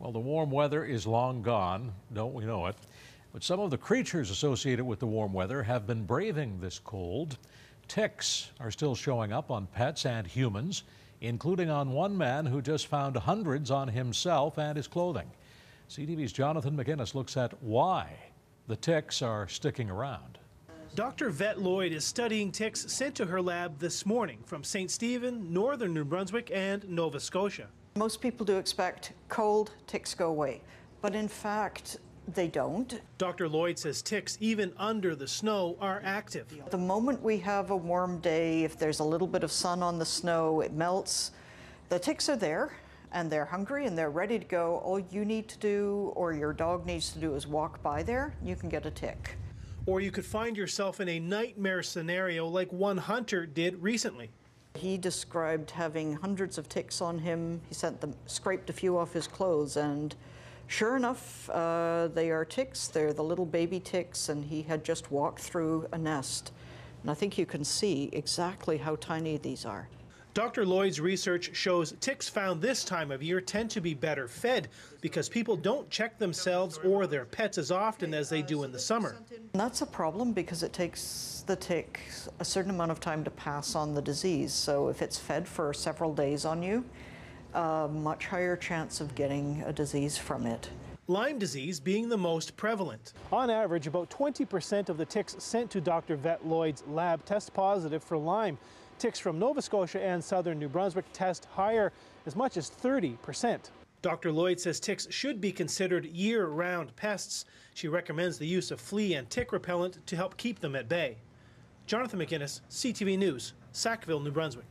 Well, the warm weather is long gone, don't we know it? But some of the creatures associated with the warm weather have been braving this cold. Ticks are still showing up on pets and humans, including on one man who just found hundreds on himself and his clothing. CTV's Jonathan McGinnis looks at why the ticks are sticking around. Dr. Vet Lloyd is studying ticks sent to her lab this morning from St. Stephen, northern New Brunswick, and Nova Scotia. Most people do expect cold, ticks go away, but in fact, they don't. Dr. Lloyd says ticks, even under the snow, are active. The moment we have a warm day, if there's a little bit of sun on the snow, it melts. The ticks are there, and they're hungry, and they're ready to go. All you need to do, or your dog needs to do, is walk by there. You can get a tick. Or you could find yourself in a nightmare scenario like one hunter did recently. He described having hundreds of ticks on him. He scraped a few off his clothes, and sure enough, they are ticks. They're the little baby ticks, and he had just walked through a nest. And I think you can see exactly how tiny these are. Dr. Lloyd's research shows ticks found this time of year tend to be better fed because people don't check themselves or their pets as often as they do in the summer. And that's a problem because it takes the tick a certain amount of time to pass on the disease. So if it's fed for several days on you, a much higher chance of getting a disease from it. Lyme disease being the most prevalent. On average, about 20% of the ticks sent to Dr. Vet Lloyd's lab test positive for Lyme. Ticks from Nova Scotia and southern New Brunswick test higher, as much as 30%. Dr. Lloyd says ticks should be considered year-round pests. She recommends the use of flea and tick repellent to help keep them at bay. Jonathan McGinnis, CTV News, Sackville, New Brunswick.